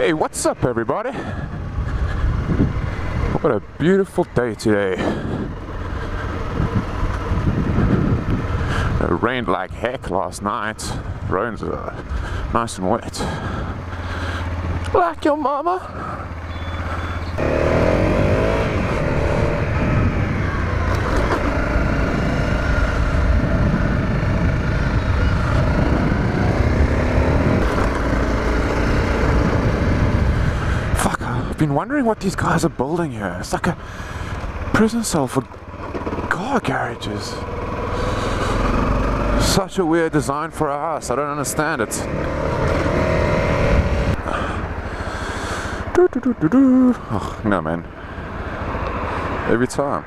Hey, what's up everybody? What a beautiful day today. It rained like heck last night. Roads are nice and wet. Like your mama. I've been wondering what these guys are building here. It's like a prison cell for car garages. Such a weird design for a house. I don't understand it. Oh, no man. Every time.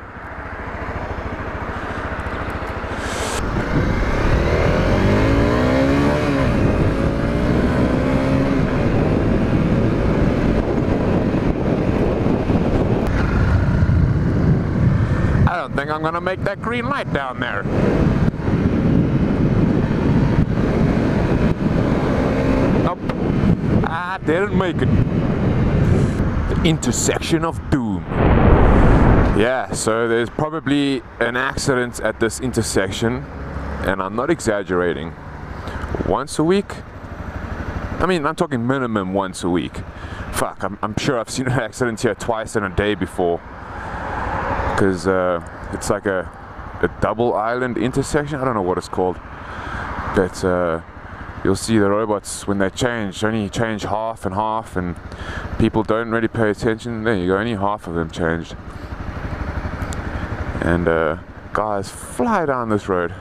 I don't think I'm gonna make that green light down there. Nope. I didn't make it. The intersection of doom. Yeah, so there's probably an accident at this intersection, and I'm not exaggerating. Once a week? I mean, I'm talking minimum once a week. Fuck, I'm sure I've seen an accident here twice in a day before. Because it's like a double island intersection. I don't know what it's called, but you'll see the robots when they only change half and half, and people don't really pay attention. There you go, only half of them changed, and guys fly down this road.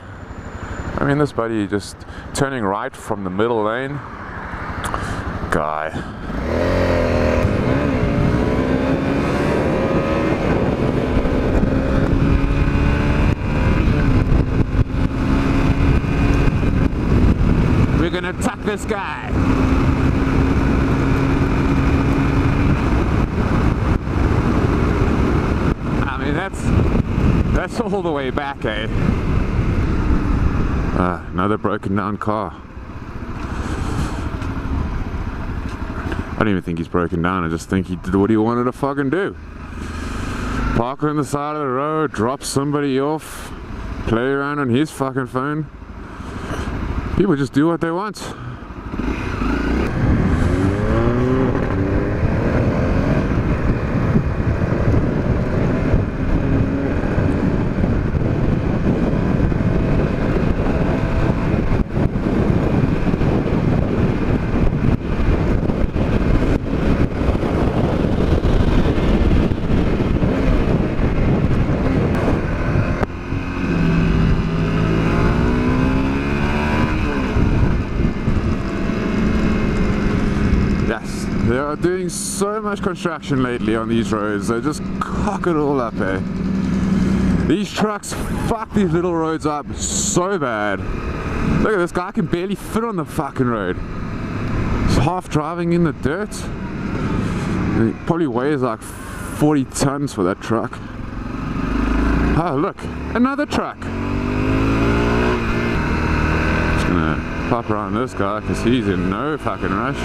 I mean, this buddy just turning right from the middle lane. Guy. We're gonna attack this guy. I mean, that's all the way back, eh? Another broken down car. I don't even think he's broken down. I just think he did what he wanted to fucking do. Park on the side of the road, drop somebody off, play around on his fucking phone. People just do what they want. They are doing so much construction lately on these roads. They just cock it all up, eh? These trucks fuck these little roads up so bad. Look at this guy, can barely fit on the fucking road. He's half driving in the dirt. And he probably weighs like 40 tons for that truck. Oh look, another truck. Just gonna pop around this guy because he's in no fucking rush.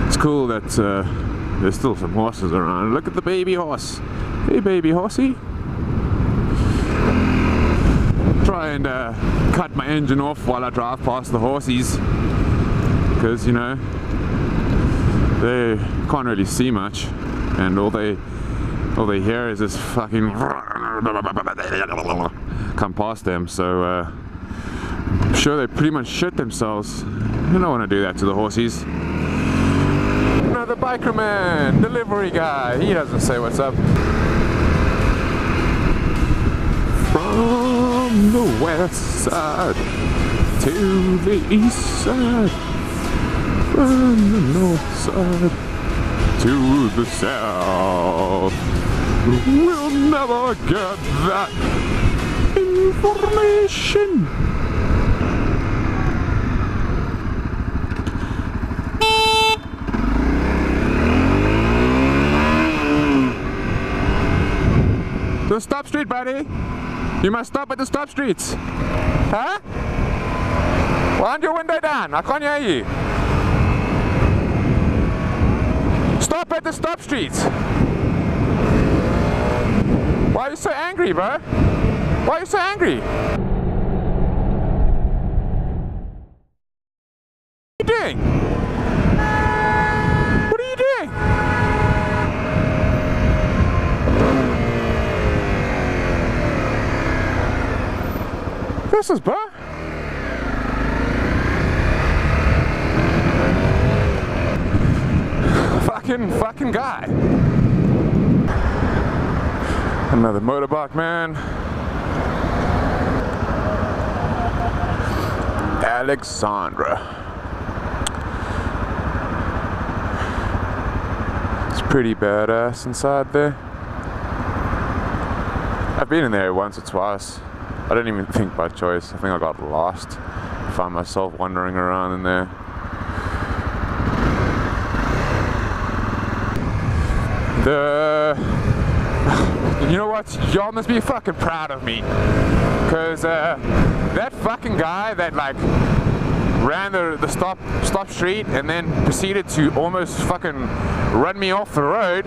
It's cool that there's still some horses around. Look at the baby horse. Hey baby horsey. Try and cut my engine off while I drive past the horsies, because you know they can't really see much, and all they hear is this fucking come past them. So I'm sure they pretty much shit themselves. You don't want to do that to the horsies. Another biker man, delivery guy. He doesn't say what's up. From the west side to the east side, from the north side to the south. We'll never get that information. The stop street, buddy. You must stop at the stop streets. Huh? Wind your window down. I can't hear you. Stop at the stop streets. Why are you so angry, bro? Why are you so angry? What are you doing? What are you doing? This is, bro. Fucking guy. Another motorbike man. Alexandra. It's pretty badass inside there. I've been in there once or twice. I didn't even think by choice. I think I got lost. Found myself wandering around in there. You know what? Y'all must be fucking proud of me. Cause that fucking guy that like ran the stop street and then proceeded to almost fucking run me off the road.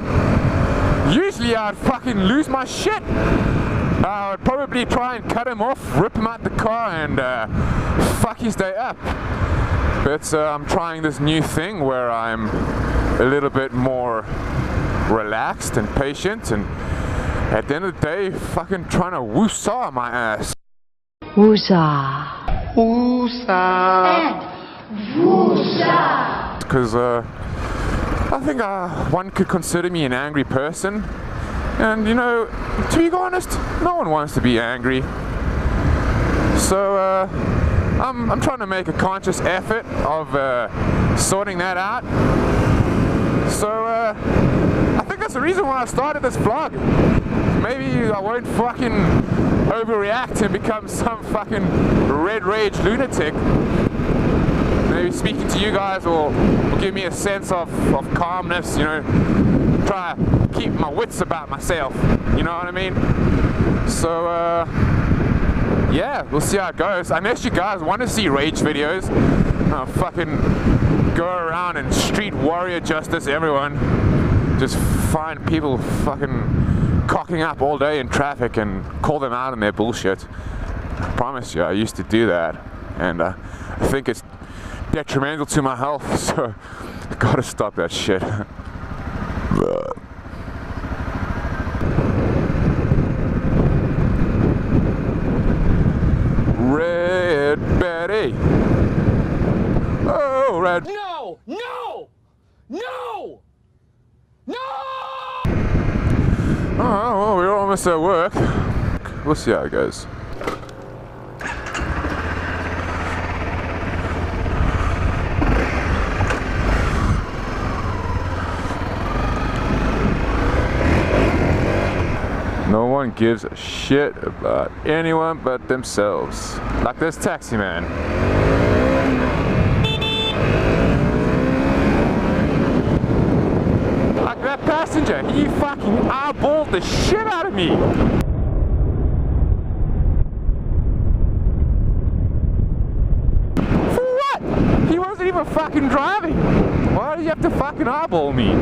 Usually I'd fucking lose my shit. I would probably try and cut him off, rip him out the car and fuck his day up. But I'm trying this new thing where I'm a little bit more relaxed and patient, and at the end of the day, fucking trying to woo-saw my ass. Woo-saw. Woo-saw. Woo-saw. Because I think one could consider me an angry person, and you know, to be honest, no one wants to be angry. So I'm trying to make a conscious effort of sorting that out. So I think that's the reason why I started this vlog. Maybe I won't fucking overreact and become some fucking red rage lunatic. Maybe speaking to you guys will give me a sense of calmness, you know, try to keep my wits about myself, you know what I mean? So yeah, we'll see how it goes. Unless you guys want to see rage videos, I'll fucking go around and street warrior justice everyone. Just find people fucking cocking up all day in traffic and call them out on their bullshit. I promise you, I used to do that, and I think it's detrimental to my health, so I gotta stop that shit. Red Betty. Oh, Red. No! No! No! No! Oh, well, we're almost at work. We'll see how it goes. No one gives a shit about anyone but themselves. Like this taxi man. Like that passenger, he fucking eyeballed the shit out of me. For what? He wasn't even fucking driving. Why do you have to fucking eyeball me?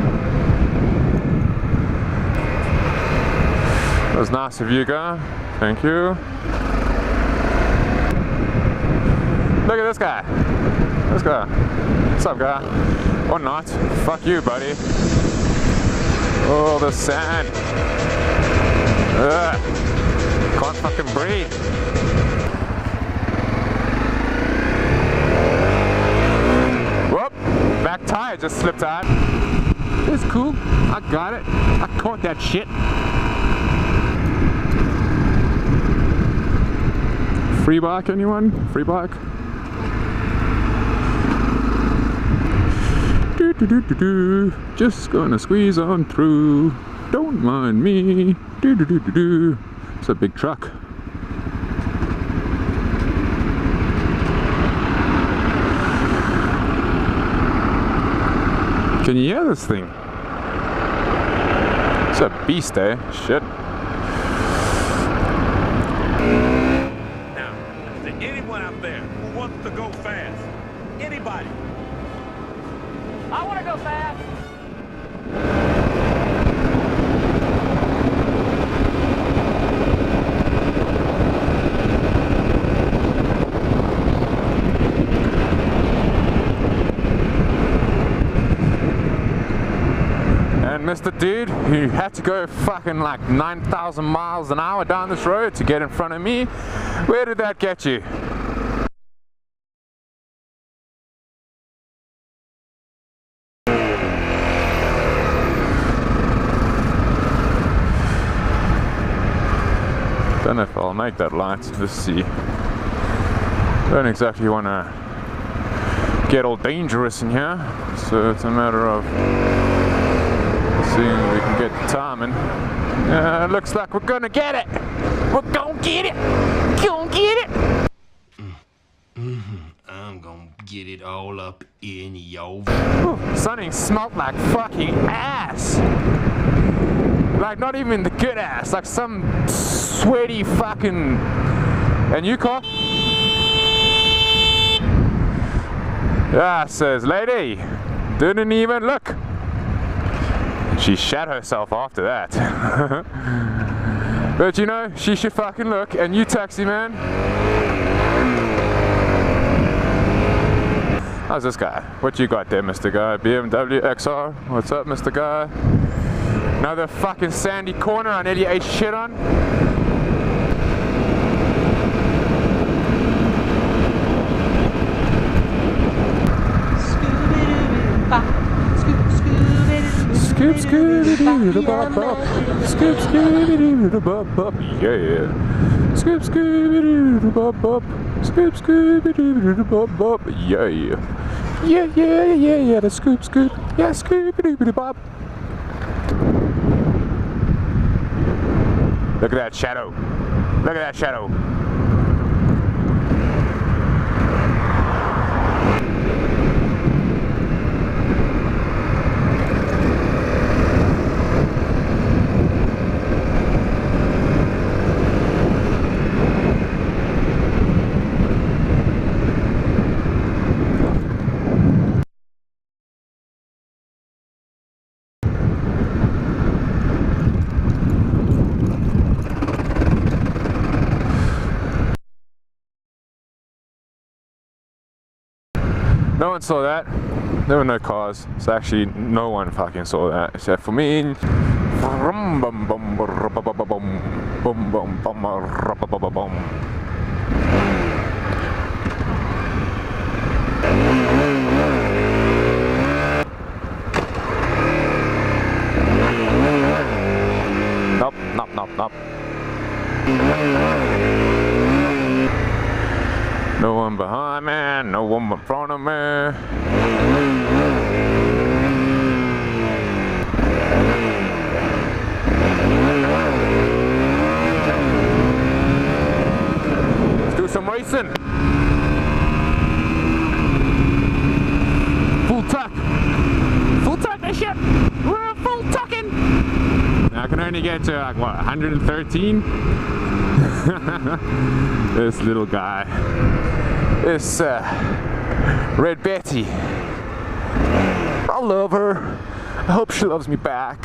That was nice of you, guy. Thank you. Look at this guy. This guy. What's up, guy? Or not. Fuck you, buddy. Oh, the sand. Ugh. Can't fucking breathe. Whoop. Back tire just slipped out. It's cool. I got it. I caught that shit. Free bike, anyone? Free bike? Just gonna squeeze on through. Don't mind me. Do do do do do. It's a big truck. Can you hear this thing? It's a beast, eh? Shit. Now, is there anyone out there who wants to go fast? Anybody? I want to go fast. Mr. Dude who had to go fucking like 9,000 miles an hour down this road to get in front of me, where did that get you? Don't know if I'll make that light. Let's see. Don't exactly want to get all dangerous in here, so it's a matter of seeing if we can get the timing. Looks like we're gonna get it. We're gonna get it. Gonna get it. I'm gonna get it all up in your. Something smelled like fucking ass. Like not even the good ass. Like some sweaty fucking. And you car? Yeah, says lady. Didn't even look. She shat herself after that. But you know, she should fucking look. And you taxi man. How's this guy? What you got there, Mr. Guy? BMW XR? What's up, Mr. Guy? Another fucking sandy corner I nearly ate shit on. Scoop scooby-doo-da-bop-bop. Scoop scooby-doo-da-bop-bop. Yeah. Scoop scooby-doo-da-bop-bop. Scoop scooby-doo-da-bop-bop. Yeah. Yeah. The scoop. Yeah, scooby-doo-da-bop. Look at that shadow. Look at that shadow. No one saw that. There were no cars. So actually no one fucking saw that except for me. Nope. No one behind me, no one in front of me. Let's do some racing. Full tuck this shit. We're full tucking. I can only get to like what, 113? This little guy. This Red Betty. I love her. I hope she loves me back.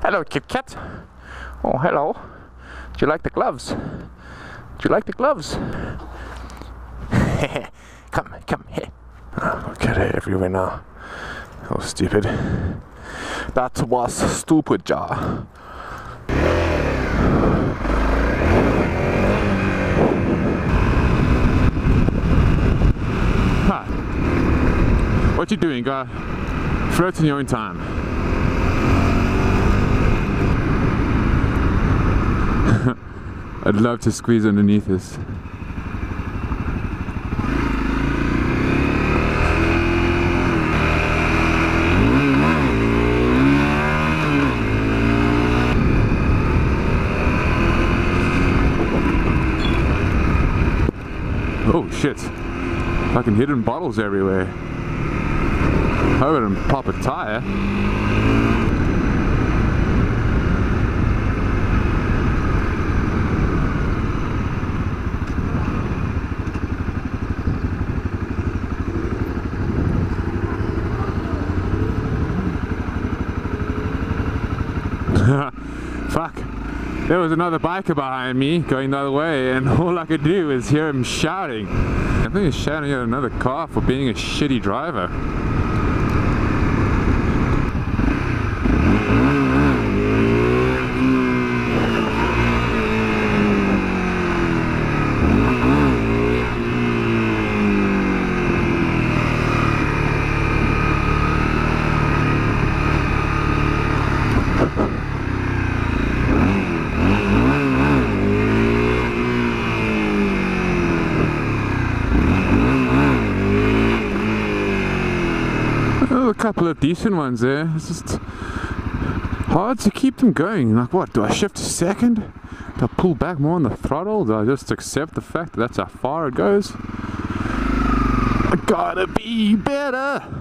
Hello, Kit Kat. Oh, hello. Do you like the gloves? Come here. Oh, get it everywhere now. Oh, stupid. That was stupid, Jar. Hi. What you doing, guy? Float in your own time. I'd love to squeeze underneath this. shit. Fucking hidden bottles everywhere. Hope I didn't pop a tire. Fuck. There was another biker behind me going the other way, and all I could do was hear him shouting. I think he's shouting at another car for being a shitty driver. A couple of decent ones there. It's just hard to keep them going. Like, what, do I shift to second? Do I pull back more on the throttle? Do I just accept the fact that that's how far it goes? I gotta be better.